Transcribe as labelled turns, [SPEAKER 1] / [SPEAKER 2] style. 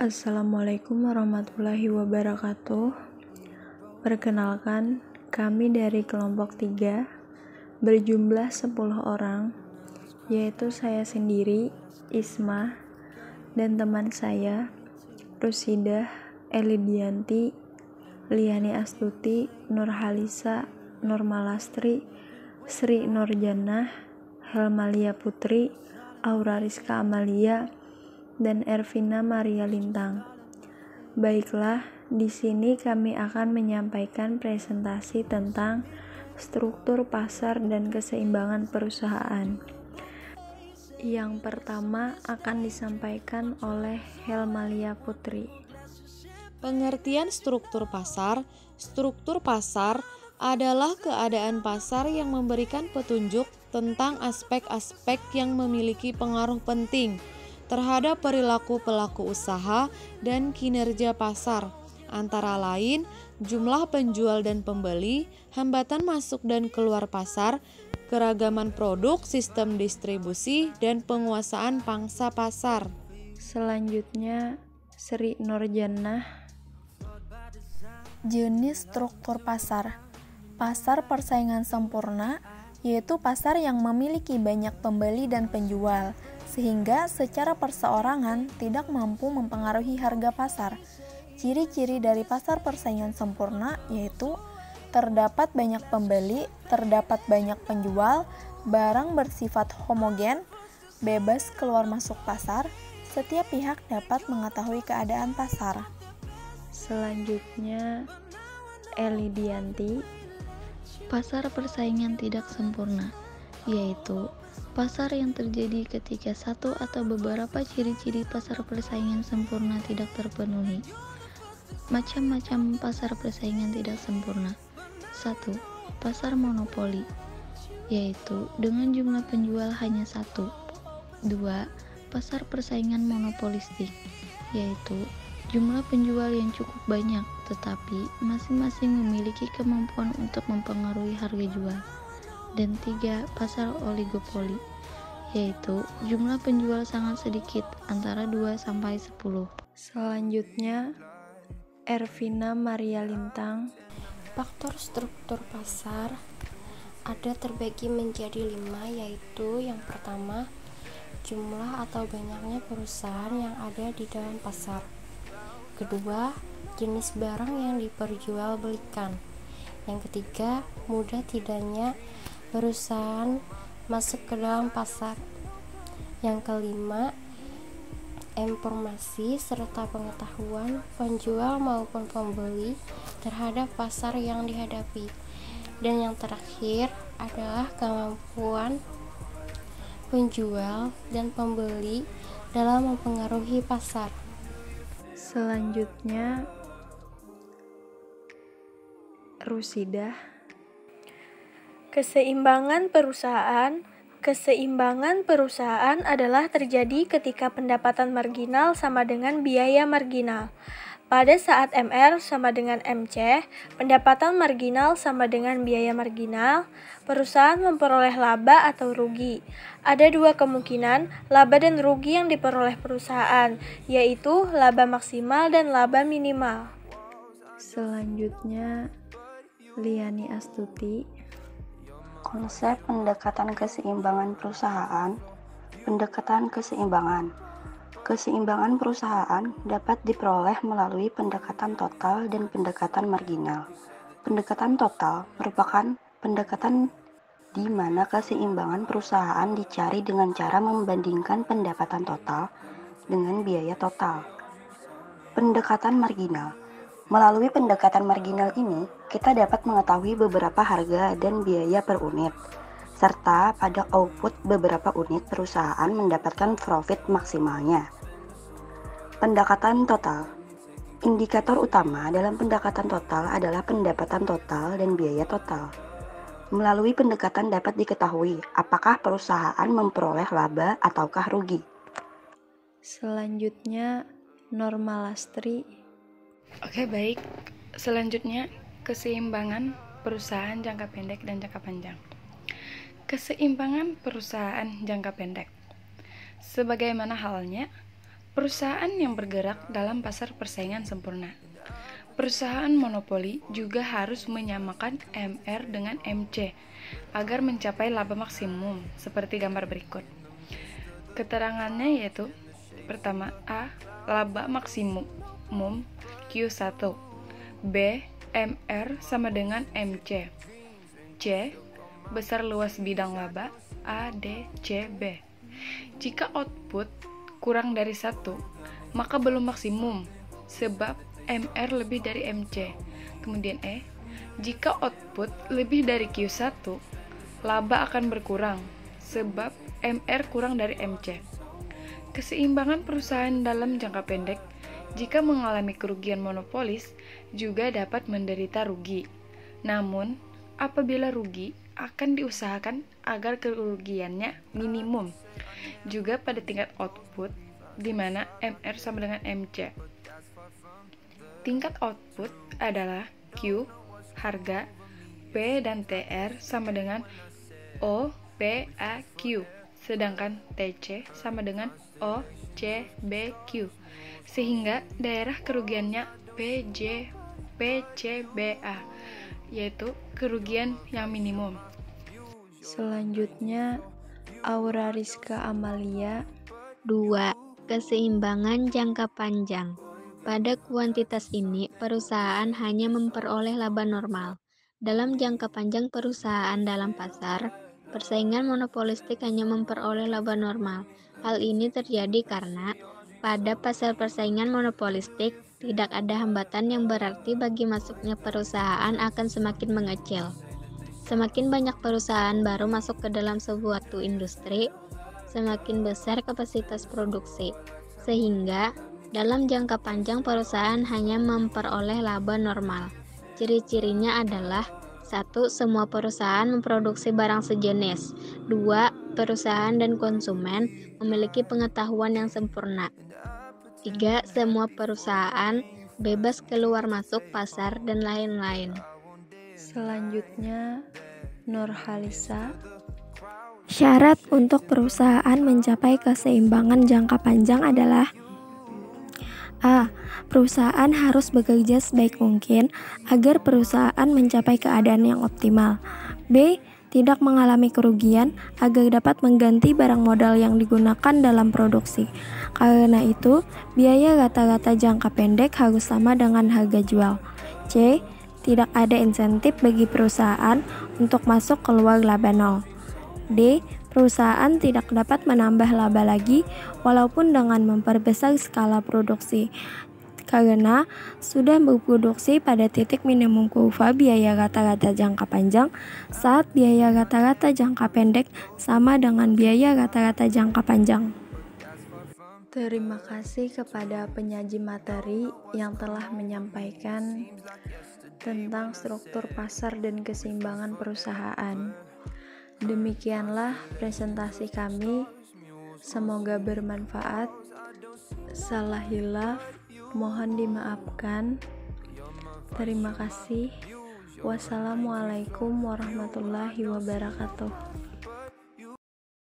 [SPEAKER 1] Assalamualaikum warahmatullahi wabarakatuh. Perkenalkan, kami dari kelompok 3 berjumlah 10 orang, yaitu saya sendiri, Isma, dan teman saya, Rusidah, Elidianti, Liani Astuti, Nurhalisa, Nurmalastri, Sri Nurjannah, Helmalia Putri, Aura Rizka Amalia, dan Ervina Maria Lintang. Baiklah, di sini kami akan menyampaikan presentasi tentang struktur pasar dan keseimbangan perusahaan. Yang pertama akan disampaikan oleh Helmalia Putri.
[SPEAKER 2] Pengertian struktur pasar. Struktur pasar adalah keadaan pasar yang memberikan petunjuk tentang aspek-aspek yang memiliki pengaruh penting terhadap perilaku pelaku usaha dan kinerja pasar, antara lain jumlah penjual dan pembeli, hambatan masuk dan keluar pasar, keragaman produk, sistem distribusi, dan penguasaan pangsa pasar.
[SPEAKER 1] Selanjutnya, Sri Nurjannah.
[SPEAKER 3] Jenis struktur pasar. Pasar persaingan sempurna, yaitu pasar yang memiliki banyak pembeli dan penjual, sehingga secara perseorangan tidak mampu mempengaruhi harga pasar. Ciri-ciri dari pasar persaingan sempurna yaitu terdapat banyak pembeli, terdapat banyak penjual, barang bersifat homogen, bebas keluar masuk pasar, setiap pihak dapat mengetahui keadaan pasar.
[SPEAKER 1] Selanjutnya, Elidianti.
[SPEAKER 4] Pasar persaingan tidak sempurna, yaitu pasar yang terjadi ketika satu atau beberapa ciri-ciri pasar persaingan sempurna tidak terpenuhi. Macam-macam pasar persaingan tidak sempurna. 1. Pasar monopoli, yaitu dengan jumlah penjual hanya satu. 2. Pasar persaingan monopolistik, yaitu jumlah penjual yang cukup banyak, tetapi masing-masing memiliki kemampuan untuk mempengaruhi harga jual. Dan 3. Pasar oligopoli, yaitu jumlah penjual sangat sedikit, antara 2-10.
[SPEAKER 1] Selanjutnya, Ervina Maria Lintang.
[SPEAKER 5] Faktor struktur pasar ada terbagi menjadi 5, yaitu yang pertama, jumlah atau banyaknya perusahaan yang ada di dalam pasar. Kedua, jenis barang yang diperjualbelikan. Yang ketiga, mudah tidaknya perusahaan masuk ke dalam pasar. Yang kelima, informasi serta pengetahuan penjual maupun pembeli terhadap pasar yang dihadapi. Dan yang terakhir adalah kemampuan penjual dan pembeli dalam mempengaruhi pasar.
[SPEAKER 1] Selanjutnya, Rusidah.
[SPEAKER 6] Keseimbangan perusahaan. Keseimbangan perusahaan adalah terjadi ketika pendapatan marginal sama dengan biaya marginal. Pada saat MR sama dengan MC, pendapatan marginal sama dengan biaya marginal, perusahaan memperoleh laba atau rugi. Ada dua kemungkinan laba dan rugi yang diperoleh perusahaan, yaitu laba maksimal dan laba minimal.
[SPEAKER 1] Selanjutnya, Liani Astuti.
[SPEAKER 7] Konsep pendekatan keseimbangan perusahaan. Pendekatan keseimbangan. Keseimbangan perusahaan dapat diperoleh melalui pendekatan total dan pendekatan marginal. Pendekatan total merupakan pendekatan di mana keseimbangan perusahaan dicari dengan cara membandingkan pendapatan total dengan biaya total. Pendekatan marginal. Melalui pendekatan marginal ini, kita dapat mengetahui beberapa harga dan biaya per unit, serta pada output beberapa unit perusahaan mendapatkan profit maksimalnya. Pendekatan total. Indikator utama dalam pendekatan total adalah pendapatan total dan biaya total. Melalui pendekatan dapat diketahui apakah perusahaan memperoleh laba ataukah rugi.
[SPEAKER 1] Selanjutnya, Nurmalastri.
[SPEAKER 8] Oke, baik. Selanjutnya, keseimbangan perusahaan jangka pendek dan jangka panjang. Keseimbangan perusahaan jangka pendek. Sebagaimana halnya, Perusahaan yang bergerak dalam pasar persaingan sempurna. Perusahaan monopoli juga harus menyamakan MR dengan MC agar mencapai laba maksimum seperti gambar berikut. Keterangannya yaitu: pertama, A. Laba maksimum Q1. B. MR sama dengan MC. C. Besar luas bidang laba A, D, C, B. Jika output kurang dari 1, maka belum maksimum sebab MR lebih dari MC. Kemudian E. Jika output lebih dari Q1, laba akan berkurang sebab MR kurang dari MC. Keseimbangan perusahaan dalam jangka pendek, jika mengalami kerugian monopolis, juga dapat menderita rugi. Namun, apabila rugi, akan diusahakan agar kerugiannya minimum. Juga pada tingkat output, di mana MR sama dengan MC. Tingkat output adalah Q, harga, P dan TR sama dengan O, P, A, Q. Sedangkan TC sama dengan O, C, B, Q. Sehingga daerah kerugiannya PJ, PCBA, yaitu kerugian yang minimum.
[SPEAKER 1] Selanjutnya, Aura Rizka Amalia.
[SPEAKER 9] 2. Keseimbangan jangka panjang. Pada kuantitas ini, perusahaan hanya memperoleh laba normal. Dalam jangka panjang perusahaan dalam pasar, persaingan monopolistik hanya memperoleh laba normal. Hal ini terjadi karena pada pasar persaingan monopolistik, tidak ada hambatan yang berarti bagi masuknya perusahaan akan semakin mengecil. Semakin banyak perusahaan baru masuk ke dalam suatu industri, semakin besar kapasitas produksi, sehingga dalam jangka panjang perusahaan hanya memperoleh laba normal. Ciri-cirinya adalah: 1. Semua perusahaan memproduksi barang sejenis. 2. Perusahaan dan konsumen memiliki pengetahuan yang sempurna. 3. Semua perusahaan bebas keluar masuk pasar dan lain-lain.
[SPEAKER 1] Selanjutnya, Nurhalisa.
[SPEAKER 6] Syarat untuk perusahaan mencapai keseimbangan jangka panjang adalah: A. Perusahaan harus bekerja sebaik mungkin agar perusahaan mencapai keadaan yang optimal. B. Tidak mengalami kerugian agar dapat mengganti barang modal yang digunakan dalam produksi. Karena itu, biaya rata-rata jangka pendek harus sama dengan harga jual. C. Tidak ada insentif bagi perusahaan untuk masuk keluar laba nol. D. Perusahaan tidak dapat menambah laba lagi walaupun dengan memperbesar skala produksi, karena sudah berproduksi pada titik minimum kurva biaya rata-rata jangka panjang saat biaya rata-rata jangka pendek sama dengan biaya rata-rata jangka panjang.
[SPEAKER 1] Terima kasih kepada penyaji materi yang telah menyampaikan tentang struktur pasar dan keseimbangan perusahaan. Demikianlah presentasi kami. Semoga bermanfaat. Salah hilaf mohon dimaafkan. Terima kasih. Wassalamualaikum warahmatullahi wabarakatuh.